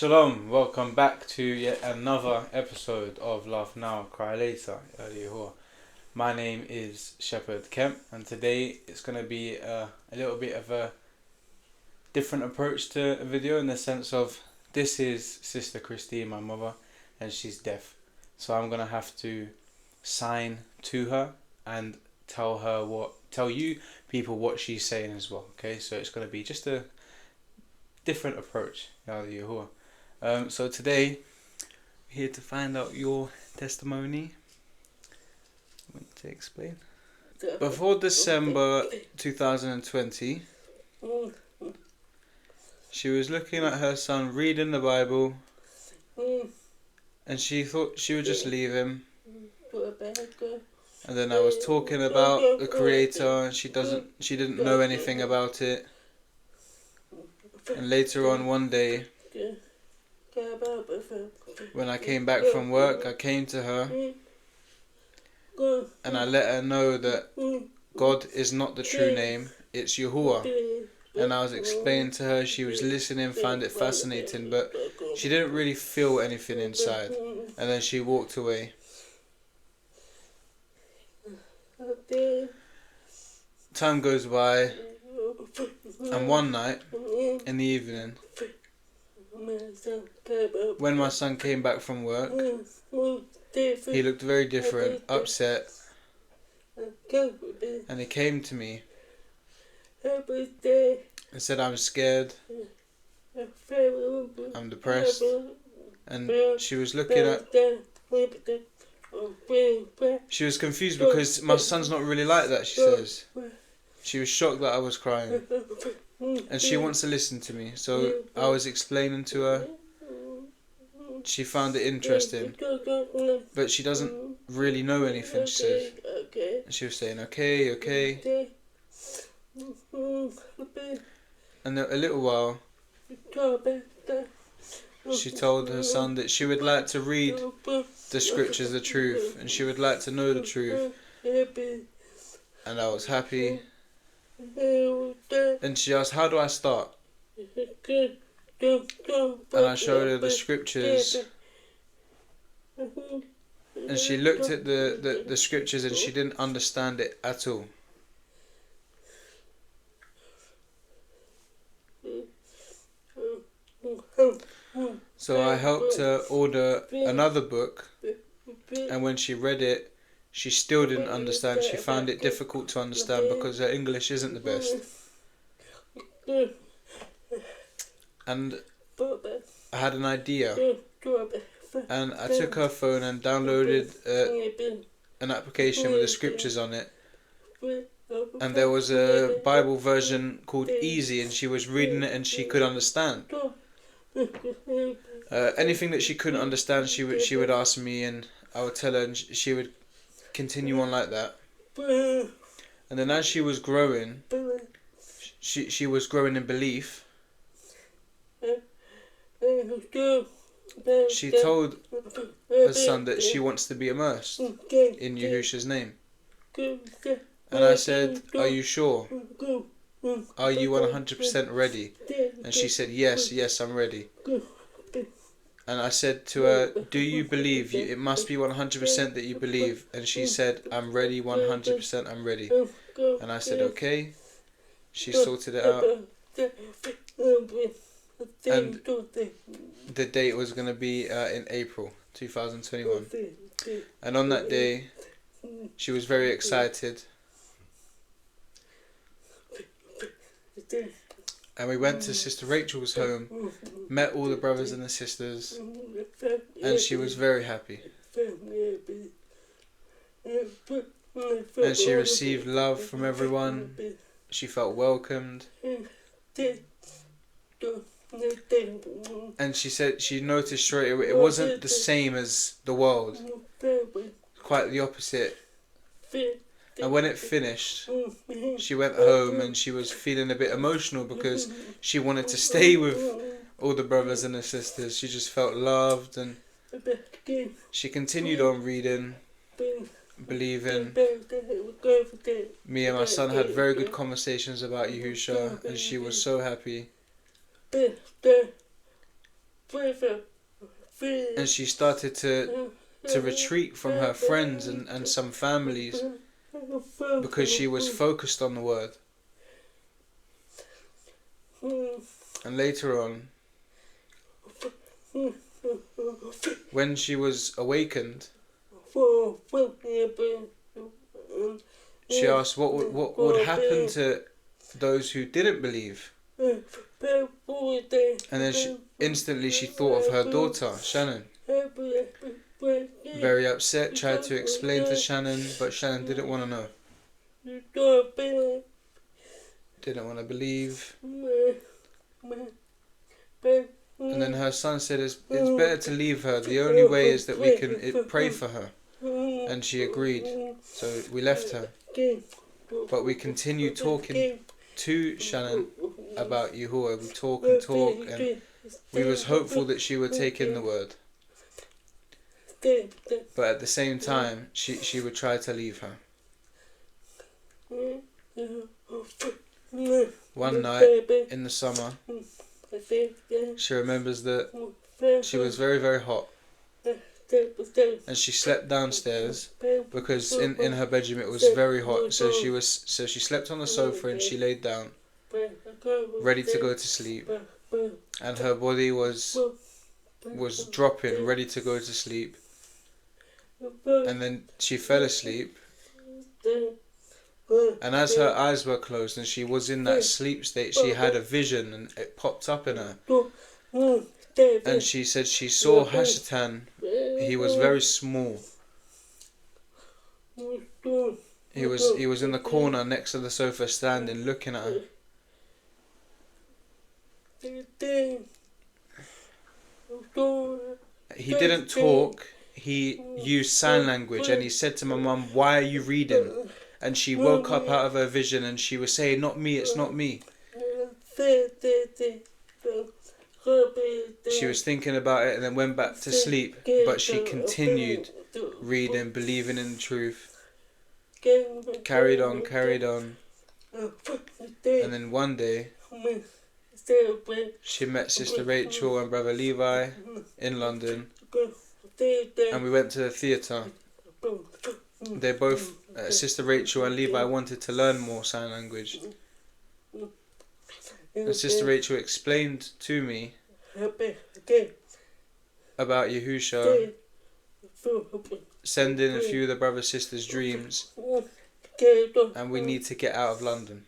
Shalom, welcome back to yet another episode of Laugh Now, Cry Later. My name is Shepherd Kemp, and today it's going to be a little bit of a different approach to a video, in the sense of this is Sister Christine, my mother, and she's deaf. So I'm going to have to sign to her and tell you people what she's saying as well. Okay, so it's going to be just a different approach. So today, we're here to find out your testimony. I want to explain. Before December 2020, she was looking at her son reading the Bible, and she thought she would just leave him. And then I was talking about the Creator, and she didn't know anything about it. And later on one day, when I came back from work, I came to her and I let her know that God is not the true name, it's Yahuwah. And I was explaining to her, she was listening, found it fascinating, but she didn't really feel anything inside. And then she walked away. Time goes by, and one night in the evening, when my son came back from work, he looked very different, upset, and he came to me and said, "I'm scared, I'm depressed." And she was confused because my son's not really like that, she says. She was shocked that I was crying, and she wants to listen to me, so I was explaining to her. She found it interesting, but she doesn't really know anything, she says. And she was saying, okay. And a little while, she told her son that she would like to read the scriptures, the truth, and she would like to know the truth. And I was happy. And she asked, "How do I start?" And I showed her the scriptures, and she looked at the scriptures and she didn't understand it at all. So I helped her order another book, and when she read it, she still didn't understand. She found it difficult to understand because her English isn't the best. And I had an idea, and I took her phone and downloaded an application with the scriptures on it. And there was a Bible version called Easy, and she was reading it and she could understand. Anything that she couldn't understand, she would ask me, and I would tell her, and she would continue on like that. And then as she was growing, she was growing in belief. She told her son that she wants to be immersed in Yahusha's name. And I said, "Are you sure? Are you 100% ready?" And she said, yes, I'm ready. And I said to her, "Do you believe? It must be 100% that you believe." And she said, "I'm ready, 100%, I'm ready." And I said, "Okay." She sorted it out. And the date was going to be in April 2021. And on that day, she was very excited. And we went to Sister Rachel's home, met all the brothers and the sisters, and she was very happy. And she received love from everyone. She felt welcomed. And she said she noticed straight away it wasn't the same as the world. Quite the opposite. And when it finished, she went home and she was feeling a bit emotional because she wanted to stay with all the brothers and the sisters. She just felt loved, and she continued on reading, believing. Me and my son had very good conversations about Yahusha, and she was so happy. And she started to retreat from her friends and some families because she was focused on the word. And later on, when she was awakened, she asked what would happen to those who didn't believe. And then instantly she thought of her daughter, Shannon. Very upset, tried to explain to Shannon, but Shannon didn't want to know. Didn't want to believe. And then her son said, it's better to leave her. The only way is that we can pray for her. And she agreed. So we left her. But we continued talking to Shannon about Yahuwah. We talk and talk, and we was hopeful that she would take in the word. But at the same time, she would try to leave her. One night in the summer, she remembers that she was very, very hot. And she slept downstairs because in her bedroom it was very hot. So she slept on the sofa and she laid down, ready to go to sleep. And her body was dropping, ready to go to sleep. And then she fell asleep. And as her eyes were closed and she was in that sleep state, she had a vision and it popped up in her. And she said she saw Hashatan. He was very small. He was in the corner next to the sofa, standing, looking at her. He didn't talk. He used sign language, and he said to my mum, "Why are you reading?" And she woke up out of her vision, and she was saying, "Not me, it's not me." She was thinking about it and then went back to sleep, but she continued reading, believing in the truth. Carried on. And then one day, she met Sister Rachel and Brother Levi in London, and we went to the theatre. They both, Sister Rachel and Levi, wanted to learn more sign language. And Sister Rachel explained to me about Yahusha sending a few of the brother sisters' dreams, and we need to get out of London.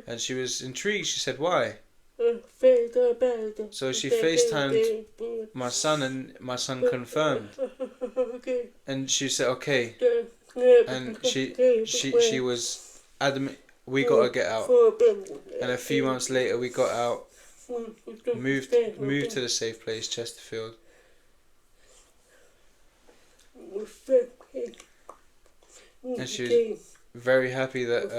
And she was intrigued. She said, "Why?" So she FaceTimed my son, and my son confirmed. And she said, "Okay." And she was adamant, we gotta get out. And a few months later we got out, moved to the safe place, Chesterfield. And she was very happy that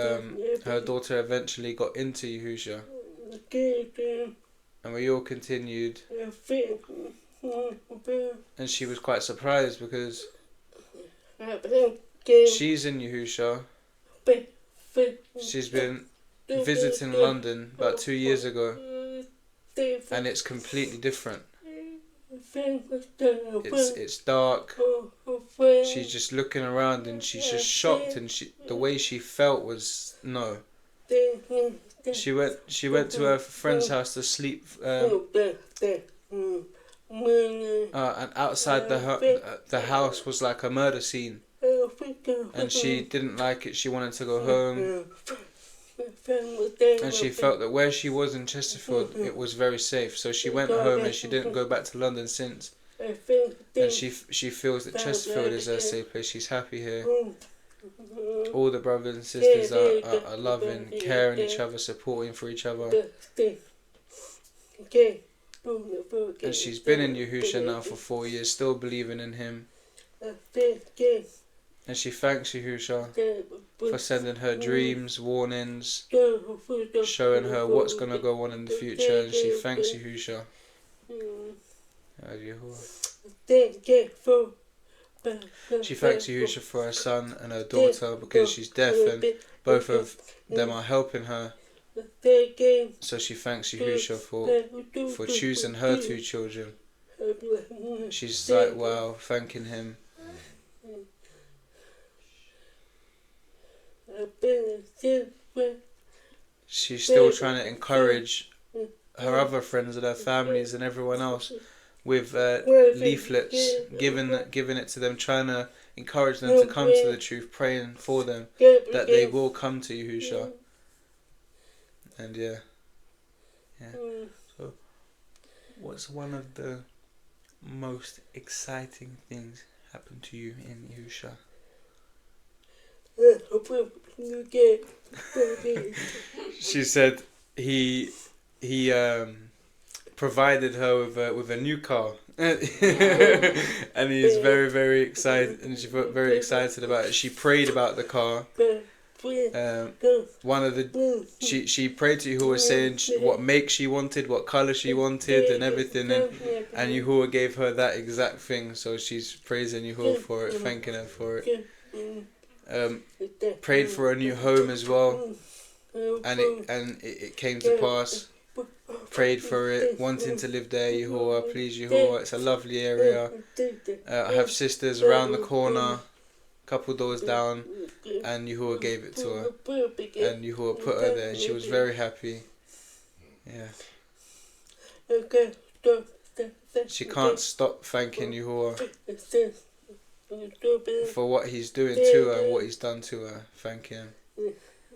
her daughter eventually got into Yahusha. And we all continued. And she was quite surprised because she's in Yahusha. She's been visiting London about 2 years ago, and it's completely different. It's dark. She's just looking around and she's just shocked, and the way she felt was no. She went to her friend's house to sleep, and outside the house was like a murder scene. And she didn't like it. She wanted to go home. And she felt that where she was in Chesterfield, it was very safe. So she went home and she didn't go back to London since. And she feels that Chesterfield is her safe place. She's happy here. All the brothers and sisters are loving, caring each other, supporting for each other. And she's been in Yahusha now for 4 years, still believing in him. And she thanks Yahusha for sending her dreams, warnings, showing her what's going to go on in the future. And she thanks Yahusha. She thanks Yahusha for her son and her daughter because she's deaf, and both of them are helping her So she thanks Yahusha for choosing her 2 children. She's like, wow, thanking him. She's still trying to encourage her other friends and her families and everyone else with leaflets, giving it to them, trying to encourage them to come to the truth, praying for them that they will come to Yahusha. And yeah. So, what's one of the most exciting things happened to you in Yahusha? She said he provided her with a new car, and he's very, very excited, and she felt very excited about it. She prayed about the car. One of the she prayed to Yahuwah, saying what make she wanted, what color she wanted, and everything, and Yahuwah gave her that exact thing. So she's praising Yahuwah for it, thanking her for it. Prayed for a new home as well, and it came to pass. Prayed for it, wanting to live there. Yahuwah, please Yahuwah, it's a lovely area. I have sisters around the corner, couple doors down, and Yahuwah gave it to her, and Yahuwah put her there, and she was very happy. Yeah. She can't stop thanking Yahuwah for what he's doing to her and what he's done to her. Thank him.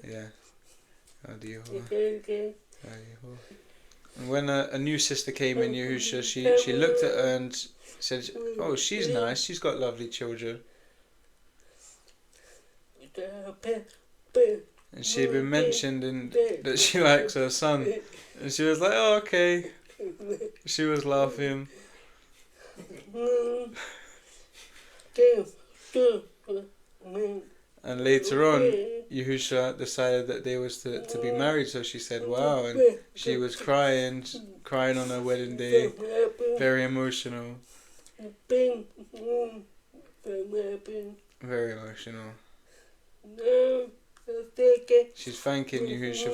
Yeah. And when a new sister came in Yahusha, she looked at her and said, oh, she's nice, she's got lovely children. And she'd been mentioned that she likes her son. And she was like, oh, okay. She was laughing. And later on, Yahusha decided that they was to be married, so she said, wow, and she was crying on her wedding day, very emotional. Very emotional. She's thanking Yahusha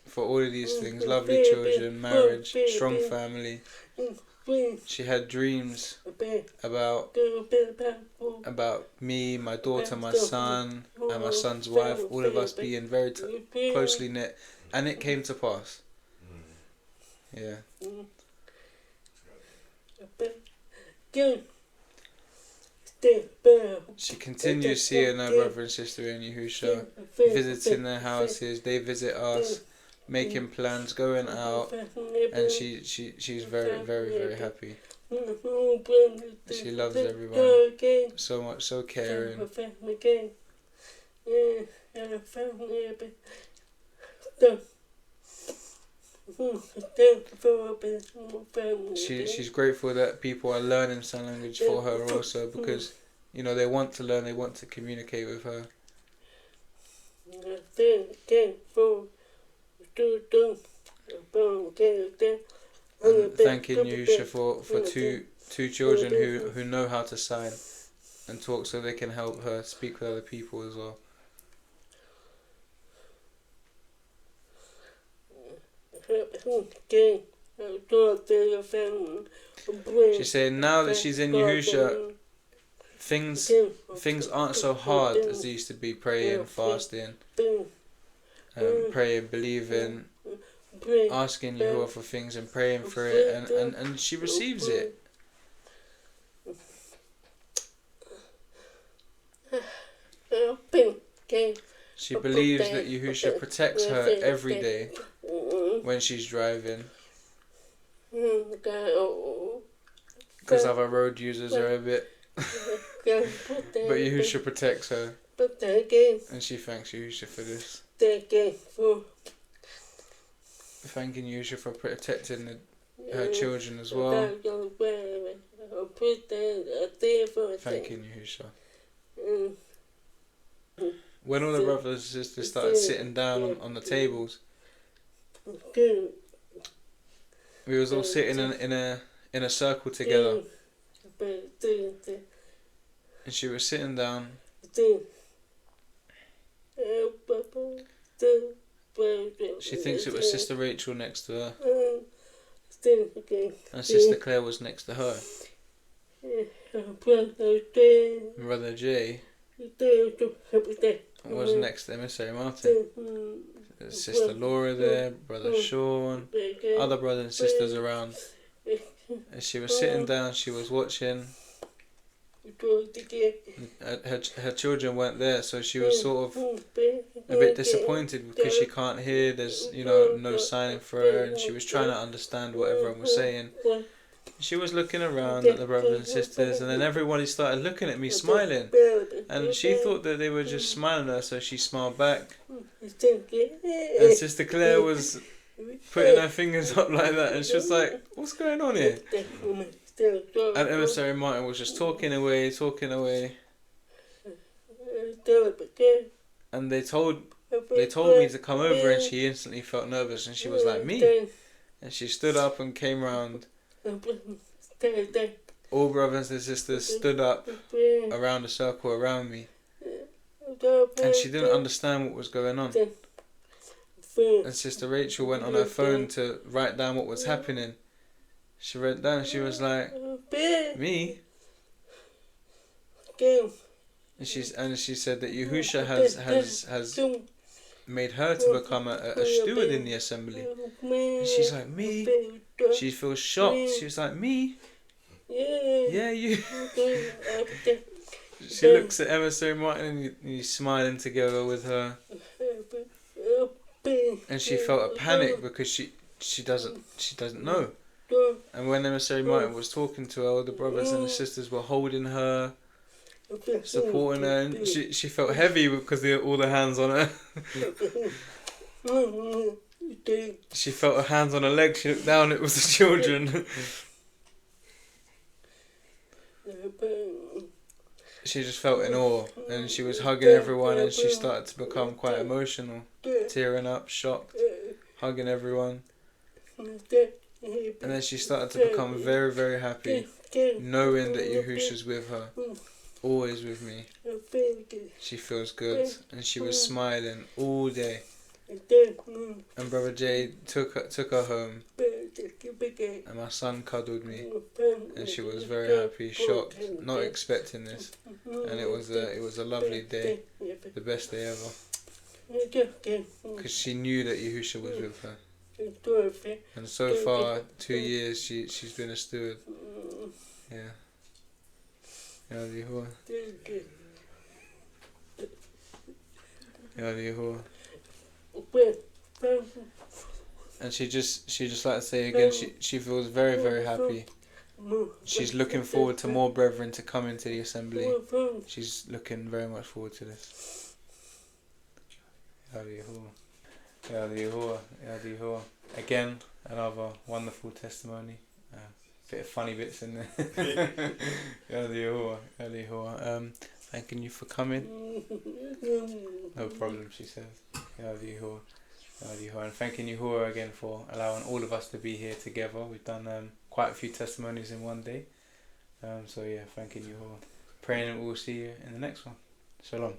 for all of these things, lovely children, marriage, strong family. She had dreams about me, my daughter, my son, and my son's wife, all of us being very closely knit, and it came to pass. Yeah. She continues seeing her brother and sister in Yahusha, visiting their houses. They visit us, making plans, going out, and she's very, very, very happy. She loves everyone so much, so caring. She's grateful that people are learning sign language for her also, because they want to learn, they want to communicate with her. And thanking Yahusha for two children who know how to sign and talk, so they can help her speak with other people as well. She's saying now that she's in Yahusha, things aren't so hard as they used to be. Praying, fasting, praying, believing, asking Yahuwah for things and praying for it, and she receives it. She believes that Yahusha protects her every day when she's driving, because other road users are a bit but Yahusha protects her, and she thanks Yahusha for this. Thanking Yahusha for protecting her children as well. Thanking Yahusha. When all the brothers and sisters started sitting down on the tables, we was all sitting in a circle together, and she was sitting down, She thinks it was Sister Rachel next to her. And And Sister Claire was next to her. Brother Jay was next to Emissary Martin. There's Sister Laura there, Brother Sean, other brothers and sisters around. And she was sitting down, she was watching. Her children weren't there, so she was sort of a bit disappointed because she can't hear. There's no signing for her, and she was trying to understand what everyone was saying. She was looking around at the brothers and sisters, and then everybody started looking at me smiling, and she thought that they were just smiling at her, so she smiled back. And Sister Claire was putting her fingers up like that, and she was like, "What's going on here?" And Emissary Martin was just talking away, and they told me to come over, and she instantly felt nervous, and she was like, "Me?" And she stood up and came round. All brothers and sisters stood up around a circle around me, and she didn't understand what was going on. And Sister Rachel went on her phone to write down what was happening. She wrote down, she was like, "Me?" And she said that Yahusha has made her to become a steward in the assembly. And she's like, "Me?" She feels shocked. She was like, "Me? Yeah, you." She looks at Emissary Martin and he's smiling together with her. And she felt a panic because she doesn't know. And when Emissary Martin was talking to her, all the brothers and the sisters were holding her, supporting her, and she felt heavy because all the hands on her. She felt her hands on her legs. She looked down, it was the children. She just felt in awe, and she was hugging everyone, and she started to become quite emotional, tearing up, shocked, hugging everyone. And then she started to become very, very happy, knowing that Yahusha's with her, always with me. She feels good, and she was smiling all day. And Brother Jay took her home, and my son cuddled me, and she was very happy, shocked, not expecting this. And it was a lovely day, the best day ever, because she knew that Yahusha was with her. And so far, 2 years she's been a steward. Yeah. Yahuwah. Yahuwah. And she just like to say again, she feels very, very happy. She's looking forward to more brethren to come into the assembly. She's looking very much forward to this. Yahuwah. Again, another wonderful testimony. Bit of funny bits in there. Yahuwah. Thanking you for coming. No problem, she says. Yahuwah. And thanking Yahuwah again for allowing all of us to be here together. We've done quite a few testimonies in one day. So yeah, thanking Yahuwah. Praying that we'll see you in the next one. Shalom.